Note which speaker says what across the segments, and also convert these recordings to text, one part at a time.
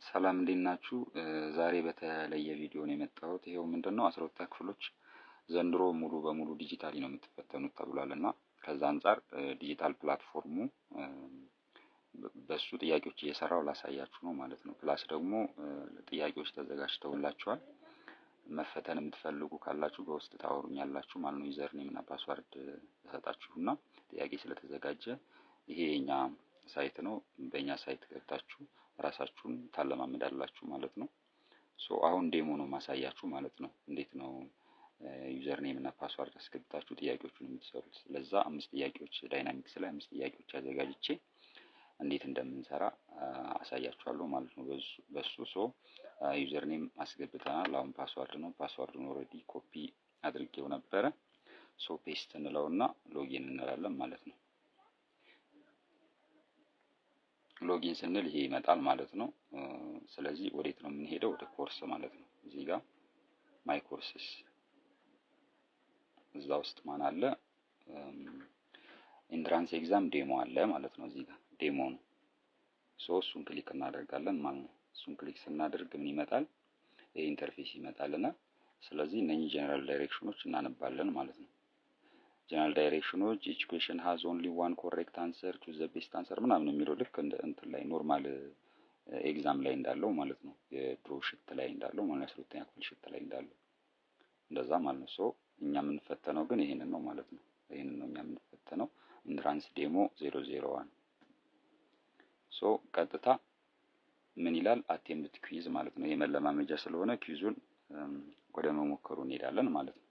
Speaker 1: ሰላም እንዴት ናችሁ? ዛሬ በተለየ ቪዲዮ ነው የመጣሁት። ይሄው ምንድነው 12ኛ ክፍሎች ዘንድሮ ሙሉ በሙሉ ዲጂታሊ ነው የምትፈተኑት ተብሏልና ከዛ አንፃር ዲጂታል ፕላትፎርሙ በሱ ጥያቄዎች እየሰራው ላሳያችሁ ነው ማለት ነው። ፕላስ ደግሞ ጥያቄዎች ተዘጋጅተውላችኋል። መፈተን የምትፈልጉ ካላችሁ በውስጥ ታወሩኛላችሁ ማለት ነው። ዩዘር ኔም እና ፓስወርድ ተሰጣችሁና ጥያቄ ስለተዘጋጀ ይሄ የኛ ሳይት ነው። በእኛ ሳይት ገብታችሁ ራሳችሁን ታለማምዳላችሁ ማለት ነው። አሁን ዴሞ ነው ማሳያችሁ ማለት ነው። እንዴት ነው ዩዘር ኔም እና ፓስወርድ አስገብታችሁ ጥያቄዎቹን የምትሰሩት። ስለዛ 5 ጥያቄዎች ዳይናሚክስ ላይ 5 ጥያቄዎች አዘጋጅቼ እንዴት እንደምንሰራ አሳያችኋለሁ ማለት ነው። በሱ ዩዘር ኔም አስገብተናል። አሁን ፓስወርድ ነው። ፓስወርዱን ኦሬዲ ኮፒ አድርጌው ነበረ። ፔስት እንለውና ሎጊን እንላለን ማለት ነው። ሎጊን ስንል ይሄ ይመጣል ማለት ነው። ስለዚህ ወዴት ነው የምንሄደው? ወደ ኮርስ ማለት ነው። እዚህ ጋር ማይ ኮርስስ እዛ ውስጥ ማን አለ? ኢንትራንስ ኤግዛም ዴሞ አለ ማለት ነው። እዚህ ጋር ዴሞ ነው። እሱን ክሊክ እናደርጋለን ማለት ነው። እሱን ክሊክ ስናደርግ ምን ይመጣል? ይሄ ኢንተርፌስ ይመጣልና ስለዚህ እነኚህ ጀነራል ዳይሬክሽኖች እናነባለን ማለት ነው። ጀነራል ዳይሬክሽኖች each question has only one correct answer to the best answer ምናምን የሚለው ልክ እንደ እንትን ላይ ኖርማል ኤግዛም ላይ እንዳለው ማለት ነው። የድሮ ሽት ላይ እንዳለው ማለት ነው። 12ኛ ክፍል ሽት ላይ እንዳለው እንደዛ ማለት ነው። እኛ የምንፈተነው ግን ይሄንን ነው ማለት ነው። ይሄንን ነው እኛ የምንፈተነው ኢንትራንስ ዴሞ 001 ቀጥታ ምን ይላል? አቴምፕት ኩዊዝ ማለት ነው። የመለማመጃ ስለሆነ ኩዊዙን ወደ መሞከሩ እንሄዳለን ማለት ነው።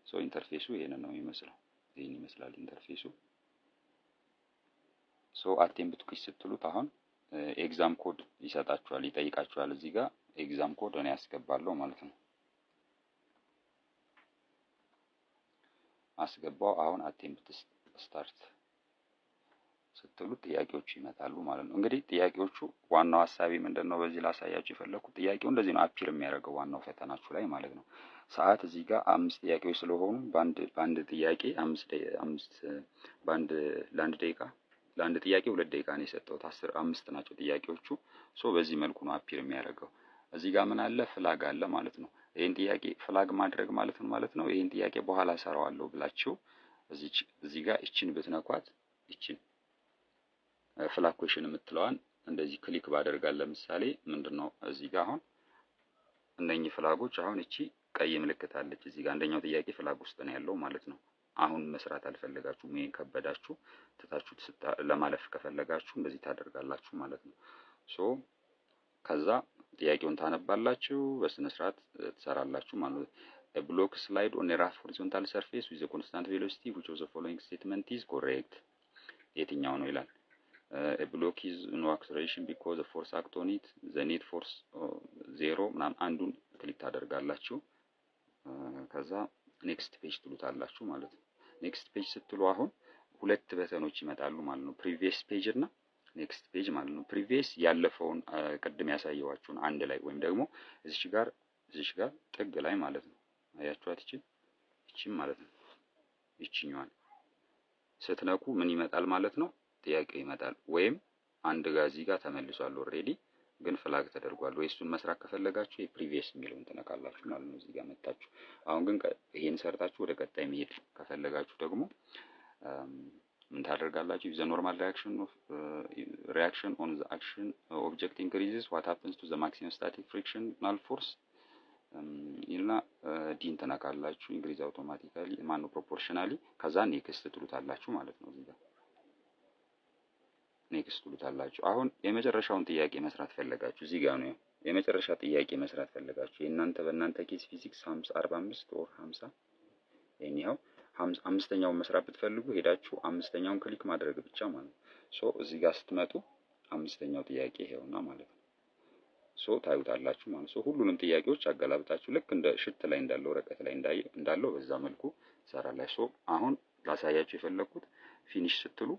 Speaker 1: ኢንተርፌሱ ይሄንን ነው የሚመስለው። ይሄን ይመስላል ኢንተርፌሱ። አቴምፕት ኩዊዝ ስትሉት አሁን ኤግዛም ኮድ ይሰጣችኋል፣ ይጠይቃችኋል። እዚህ ጋር ኤግዛም ኮድ እኔ ያስገባለሁ ማለት ነው። አስገባው። አሁን አቴምፕት ስታርት ስትሉት ጥያቄዎቹ ይመጣሉ ማለት ነው። እንግዲህ ጥያቄዎቹ ዋናው ሐሳቤ ምንድነው በዚህ ላሳያችሁ የፈለኩት ጥያቄው እንደዚህ ነው አፒር የሚያደርገው ዋናው ፈተናችሁ ላይ ማለት ነው። ሰዓት እዚህ ጋር 5 ጥያቄዎች ስለሆኑ በአንድ ጥያቄ 5 ለአንድ ጥያቄ 2 ደቂቃ ነው የሰጠሁት። 5 ናቸው ጥያቄዎቹ። በዚህ መልኩ ነው አፒር የሚያደርገው። እዚህ ጋር ምን አለ? ፍላግ አለ ማለት ነው። ይሄን ጥያቄ ፍላግ ማድረግ ማለት ነው ይሄን ጥያቄ በኋላ ሰራዋለሁ ብላችሁ እዚህ ጋር እቺን ብትነኳት እቺን ፍላግ ኩዌሽን የምትለዋን እንደዚህ ክሊክ ባደርጋል ለምሳሌ ምንድነው እዚህ ጋር አሁን እነኚህ ፍላጎች አሁን እቺ ቀይ ምልክት አለች እዚህ ጋር አንደኛው ጥያቄ ፍላግ ውስጥ ነው ያለው ማለት ነው። አሁን መስራት አልፈለጋችሁም፣ ይሄን ከበዳችሁ ትታችሁት ለማለፍ ከፈለጋችሁ እንደዚህ ታደርጋላችሁ ማለት ነው። ከዛ ጥያቄውን ታነባላችሁ፣ በስነ ስርዓት ትሰራላችሁ ማለት ነው። A block slide on a rough horizontal surface with a constant velocity which of the following statement is correct? የትኛው ነው ይላል? A block is no acceleration because the force act on it, the net force 0 ምናምን አንዱን ክሊክ ታደርጋላችሁ። ከዛ ኔክስት ፔጅ ትሉታላችሁ ማለት ነው። ኔክስት ፔጅ ስትሉ አሁን 2 በተኖች ይመጣሉ ማለት ነው። ፕሪቪየስ ፔጅ እና ኔክስት ፔጅ ማለት ነው። ፕሪቪየስ ያለፈውን ቅድም ያሳየዋችሁን አንድ ላይ ወይም ደግሞ እዚሽ ጋር ጥግ ላይ ማለት ነው። አያችኋት እቺም ማለት ነው። እቺኛዋን ስትነኩ ምን ይመጣል ማለት ነው? ጥያቄው ይመጣል። ወይም አንድ ጋር እዚህ ጋር ተመልሷል ኦሬዲ ግን ፍላግ ተደርጓል። ወይ እሱን መስራት ከፈለጋችሁ የፕሪቪየስ የሚለውን ትነካላችሁ ማለት ነው። እዚህ ጋር መጣችሁ አሁን ግን ይሄን ሰርታችሁ ወደ ቀጣይ መሄድ ከፈለጋችሁ ደግሞ ምን ታደርጋላችሁ? the normal reaction on the action object increases what happens to the maximum static frictional force ይልና ዲን ተነካላችሁ። ኢንክሪዝ አውቶማቲካሊ ማነው ፕሮፖርሽናሊ ከዛ ኔክስት ትሉታላችሁ ማለት ነው። እዚህ ጋር ኔክስት ትሉታላችሁ። አሁን የመጨረሻውን ጥያቄ መስራት ፈለጋችሁ እዚህ ጋር ነው የመጨረሻ ጥያቄ መስራት ፈለጋችሁ በእናንተ ኬስ ፊዚክስ 45 or 50 ይሄኛው 5ኛውን መስራት ብትፈልጉ ሄዳችሁ 5ኛውን ክሊክ ማድረግ ብቻ ማለት ነው። እዚህ ጋር ስትመጡ 5ኛው ጥያቄ ይሄውና ማለት ነው። ታዩታላችሁ ማለት ነው። ሁሉንም ጥያቄዎች አገላብጣችሁ ልክ እንደ ሽት ላይ እንዳለው ወረቀት ላይ እንዳለው በዛ መልኩ ሰራላችሁ። አሁን ላሳያችሁ የፈለኩት ፊኒሽ ስትሉ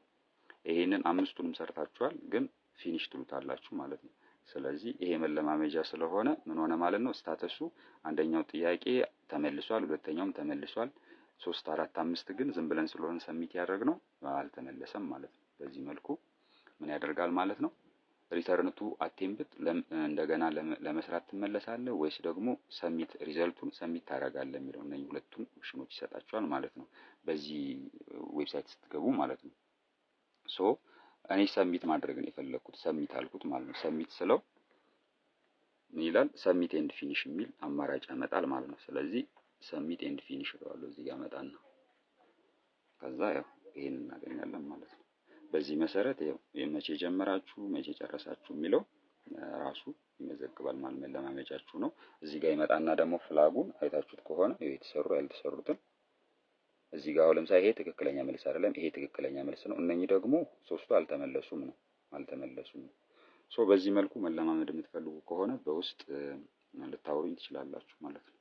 Speaker 1: ይሄንን 5ቱንም ሰርታችኋል፣ ግን ፊኒሽ ትሉታላችሁ ማለት ነው። ስለዚህ ይሄ መለማመጃ ስለሆነ ምን ሆነ ማለት ነው? ስታተሱ አንደኛው ጥያቄ ተመልሷል፣ ሁለተኛውም ተመልሷል፣ 3 4 5 ግን ዝም ብለን ስለሆነ ሰሚት ያደረግነው አልተመለሰም ማለት ነው። በዚህ መልኩ ምን ያደርጋል ማለት ነው? ሪተርን ቱ አቴምፕት እንደገና ለመስራት ትመለሳለህ ወይስ ደግሞ ሰሚት ሪዘልቱን ሰሚት ታደርጋለህ የሚለው እነዚህ ሁለቱም ኦፕሽኖች ይሰጣቸዋል ማለት ነው በዚህ ዌብሳይት ስትገቡ ማለት ነው። ሶ እኔ ሰሚት ማድረግ ነው የፈለኩት ሰሚት አልኩት ማለት ነው። ሰሚት ስለው ምን ይላል? ሰሚት ኤንድ ፊኒሽ የሚል አማራጭ ያመጣል ማለት ነው። ስለዚህ ሰሚት ኤንድ ፊኒሽ እለዋለሁ እዚህ ጋር መጣና ከዛ ያው ይሄን እናገኛለን ማለት ነው። በዚህ መሰረት ያው መቼ ጀመራችሁ መቼ ጨረሳችሁ የሚለው ራሱ ይመዘግባል ማለት መለማመጃችሁ ነው። እዚህ ጋር ይመጣና ደግሞ ፍላጉን አይታችሁት ከሆነ የተሰሩ ያልተሰሩትን እዚህ ጋር ለምሳሌ ይሄ ትክክለኛ መልስ አይደለም፣ ይሄ ትክክለኛ መልስ ነው። እነኚህ ደግሞ ሶስቱ አልተመለሱም ነው። ሶ በዚህ መልኩ መለማመድ የምትፈልጉ ከሆነ በውስጥ ልታወሩኝ ትችላላችሁ ማለት ነው።